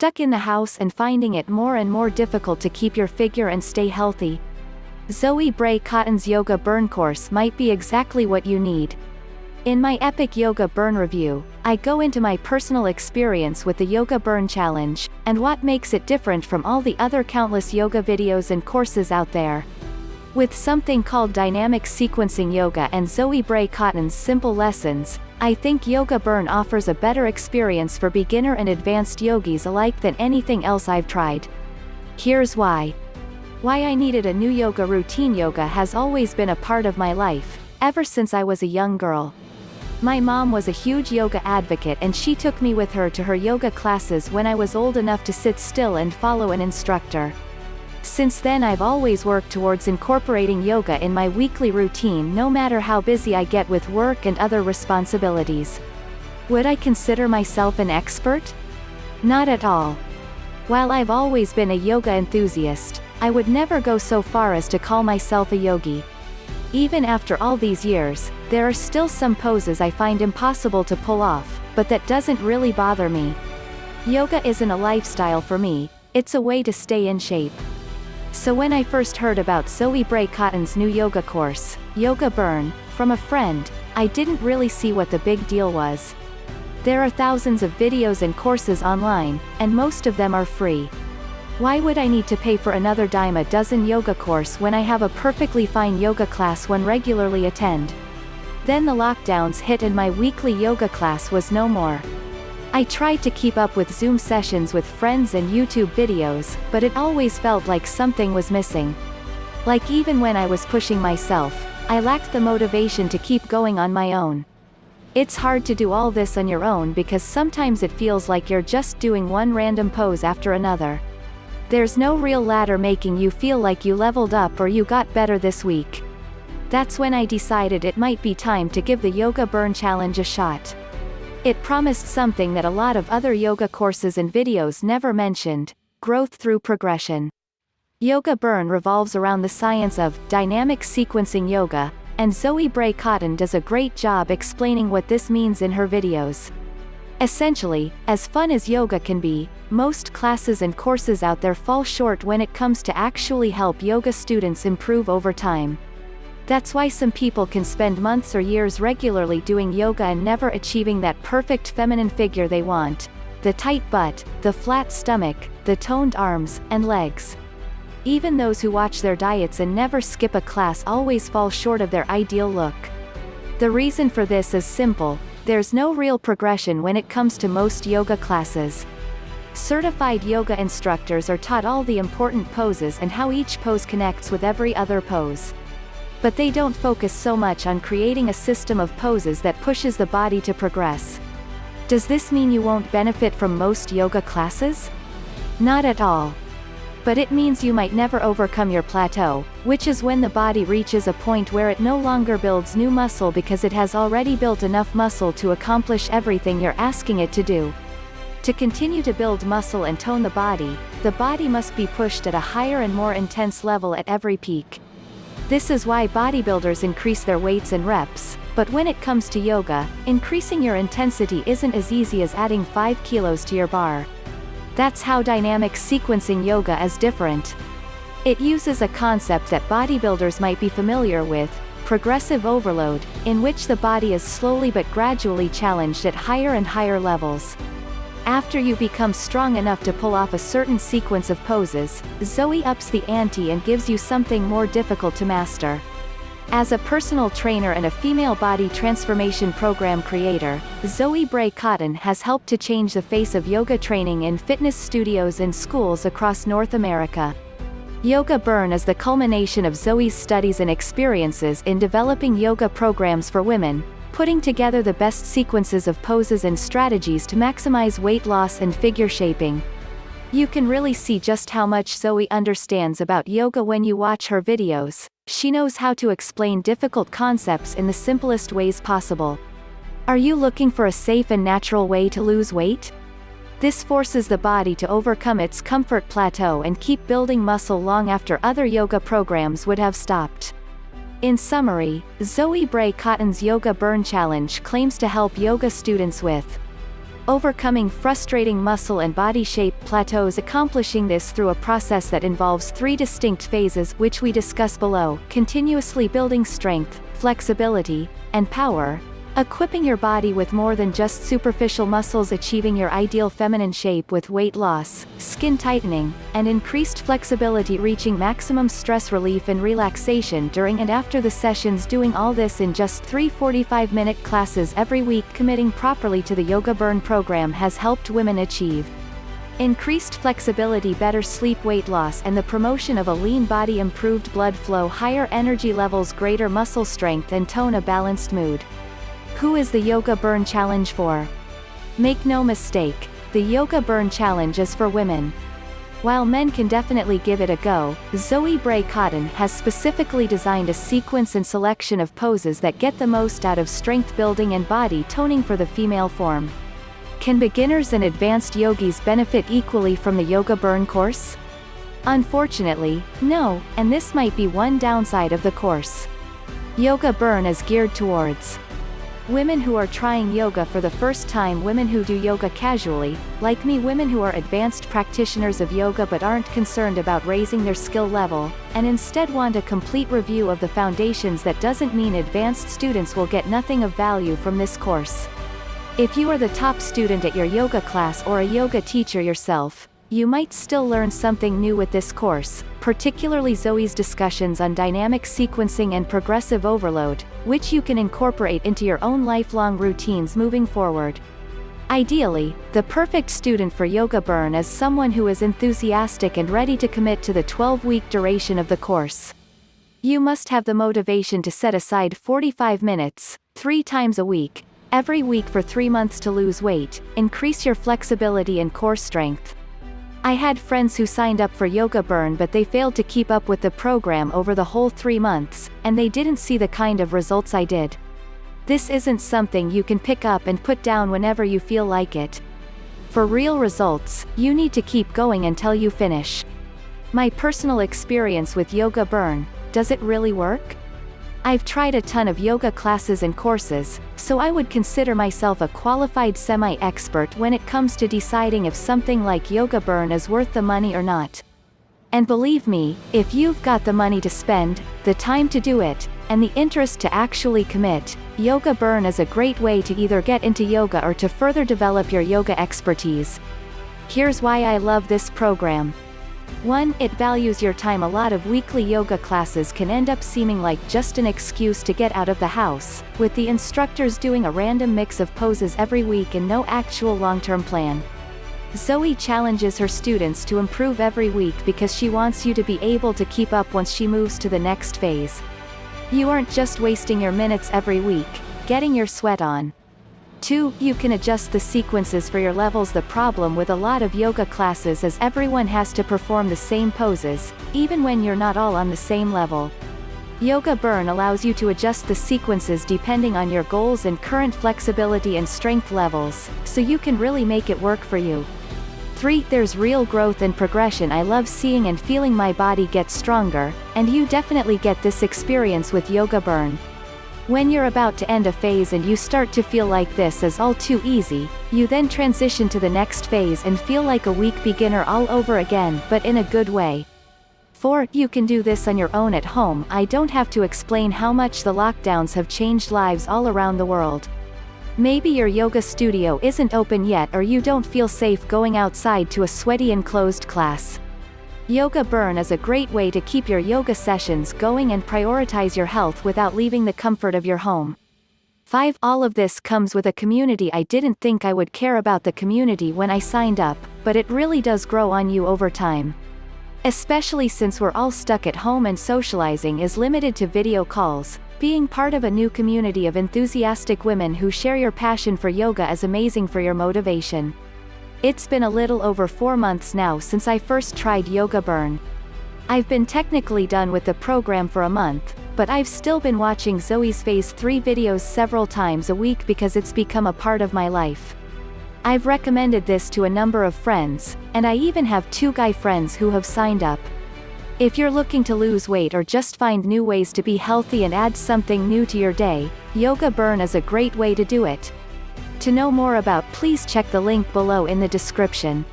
Stuck in the house and finding it more and more difficult to keep your figure and stay healthy? Zoe Bray-Cotton's Yoga Burn course might be exactly what you need. In my epic Yoga Burn review, I go into my personal experience with the Yoga Burn challenge, and what makes it different from all the other countless yoga videos and courses out there. With something called dynamic sequencing yoga and Zoe Bray-Cotton's simple lessons, I think Yoga Burn offers a better experience for beginner and advanced yogis alike than anything else I've tried. Here's why. Why I needed a new yoga routine. Yoga has always been a part of my life, ever since I was a young girl. My mom was a huge yoga advocate and she took me with her to her yoga classes when I was old enough to sit still and follow an instructor. Since then I've always worked towards incorporating yoga in my weekly routine no matter how busy I get with work and other responsibilities. Would I consider myself an expert? Not at all. While I've always been a yoga enthusiast, I would never go so far as to call myself a yogi. Even after all these years, there are still some poses I find impossible to pull off, but that doesn't really bother me. Yoga isn't a lifestyle for me, it's a way to stay in shape. So when I first heard about Zoe Bray-Cotton's new yoga course, Yoga Burn, from a friend, I didn't really see what the big deal was. There are thousands of videos and courses online, and most of them are free. Why would I need to pay for another dime a dozen yoga course when I have a perfectly fine yoga class one regularly attend? Then the lockdowns hit and my weekly yoga class was no more. I tried to keep up with Zoom sessions with friends and YouTube videos, but it always felt like something was missing. Like even when I was pushing myself, I lacked the motivation to keep going on my own. It's hard to do all this on your own because sometimes it feels like you're just doing one random pose after another. There's no real ladder making you feel like you leveled up or you got better this week. That's when I decided it might be time to give the Yoga Burn challenge a shot. It promised something that a lot of other yoga courses and videos never mentioned: growth through progression. Yoga Burn revolves around the science of dynamic sequencing yoga, and Zoe Bray-Cotton does a great job explaining what this means in her videos. Essentially, as fun as yoga can be, most classes and courses out there fall short when it comes to actually help yoga students improve over time. That's why some people can spend months or years regularly doing yoga and never achieving that perfect feminine figure they want: the tight butt, the flat stomach, the toned arms and legs. Even those who watch their diets and never skip a class always fall short of their ideal look. The reason for this is simple: there's no real progression when it comes to most yoga classes. Certified yoga instructors are taught all the important poses and how each pose connects with every other pose. But they don't focus so much on creating a system of poses that pushes the body to progress. Does this mean you won't benefit from most yoga classes? Not at all. But it means you might never overcome your plateau, which is when the body reaches a point where it no longer builds new muscle because it has already built enough muscle to accomplish everything you're asking it to do. To continue to build muscle and tone the body must be pushed at a higher and more intense level at every peak. This is why bodybuilders increase their weights and reps, but when it comes to yoga, increasing your intensity isn't as easy as adding 5 kilos to your bar. That's how dynamic sequencing yoga is different. It uses a concept that bodybuilders might be familiar with: progressive overload, in which the body is slowly but gradually challenged at higher and higher levels. After you become strong enough to pull off a certain sequence of poses, Zoe ups the ante and gives you something more difficult to master. As a personal trainer and a female body transformation program creator, Zoe Bray-Cotton has helped to change the face of yoga training in fitness studios and schools across North America. Yoga Burn is the culmination of Zoe's studies and experiences in developing yoga programs for women, putting together the best sequences of poses and strategies to maximize weight loss and figure shaping. You can really see just how much Zoe understands about yoga when you watch her videos. She knows how to explain difficult concepts in the simplest ways possible. Are you looking for a safe and natural way to lose weight? This forces the body to overcome its comfort plateau and keep building muscle long after other yoga programs would have stopped. In summary, Zoe Bray-Cotton's Yoga Burn Challenge claims to help yoga students with overcoming frustrating muscle and body shape plateaus, accomplishing this through a process that involves 3 distinct phases, which we discuss below: continuously building strength, flexibility, and power, equipping your body with more than just superficial muscles, achieving your ideal feminine shape with weight loss, skin tightening, and increased flexibility, reaching maximum stress relief and relaxation during and after the sessions, doing all this in just 3 45-minute classes every week. Committing properly to the Yoga Burn program has helped women achieve increased flexibility, better sleep, weight loss, and the promotion of a lean body, improved blood flow, higher energy levels, greater muscle strength, and tone, a balanced mood. Who is the Yoga Burn Challenge for? Make no mistake, the Yoga Burn Challenge is for women. While men can definitely give it a go, Zoe Bray-Cotton has specifically designed a sequence and selection of poses that get the most out of strength building and body toning for the female form. Can beginners and advanced yogis benefit equally from the Yoga Burn course? Unfortunately, no, and this might be one downside of the course. Yoga Burn is geared towards women who are trying yoga for the first time, women who do yoga casually, like me, women who are advanced practitioners of yoga but aren't concerned about raising their skill level, and instead want a complete review of the foundations. That doesn't mean advanced students will get nothing of value from this course. If you are the top student at your yoga class or a yoga teacher yourself, you might still learn something new with this course, particularly Zoe's discussions on dynamic sequencing and progressive overload, which you can incorporate into your own lifelong routines moving forward. Ideally, the perfect student for Yoga Burn is someone who is enthusiastic and ready to commit to the 12-week duration of the course. You must have the motivation to set aside 45 minutes, 3 times a week, every week for 3 months to lose weight, increase your flexibility and core strength. I had friends who signed up for Yoga Burn but they failed to keep up with the program over the whole 3 months, and they didn't see the kind of results I did. This isn't something you can pick up and put down whenever you feel like it. For real results, you need to keep going until you finish. My personal experience with Yoga Burn: does it really work? I've tried a ton of yoga classes and courses, so I would consider myself a qualified semi-expert when it comes to deciding if something like Yoga Burn is worth the money or not. And believe me, if you've got the money to spend, the time to do it, and the interest to actually commit, Yoga Burn is a great way to either get into yoga or to further develop your yoga expertise. Here's why I love this program. 1. It values your time. A lot of weekly yoga classes can end up seeming like just an excuse to get out of the house, with the instructors doing a random mix of poses every week and no actual long-term plan. Zoe challenges her students to improve every week because she wants you to be able to keep up once she moves to the next phase. You aren't just wasting your minutes every week, getting your sweat on. 2. You can adjust the sequences for your levels. The problem with a lot of yoga classes is everyone has to perform the same poses, even when you're not all on the same level. Yoga Burn allows you to adjust the sequences depending on your goals and current flexibility and strength levels, so you can really make it work for you. 3. There's real growth and progression. I love seeing and feeling my body get stronger, and you definitely get this experience with Yoga Burn. When you're about to end a phase and you start to feel like this is all too easy, you then transition to the next phase and feel like a weak beginner all over again, but in a good way. 4. You can do this on your own at home. I don't have to explain how much the lockdowns have changed lives all around the world. Maybe your yoga studio isn't open yet, or you don't feel safe going outside to a sweaty enclosed class. Yoga Burn is a great way to keep your yoga sessions going and prioritize your health without leaving the comfort of your home. 5. All of this comes with a community. I didn't think I would care about the community when I signed up, but it really does grow on you over time. Especially since we're all stuck at home and socializing is limited to video calls, being part of a new community of enthusiastic women who share your passion for yoga is amazing for your motivation. It's been a little over 4 months now since I first tried Yoga Burn. I've been technically done with the program for a month, but I've still been watching Zoe's Phase 3 videos several times a week because it's become a part of my life. I've recommended this to a number of friends, and I even have 2 guy friends who have signed up. If you're looking to lose weight or just find new ways to be healthy and add something new to your day, Yoga Burn is a great way to do it. To know more about, please check the link below in the description.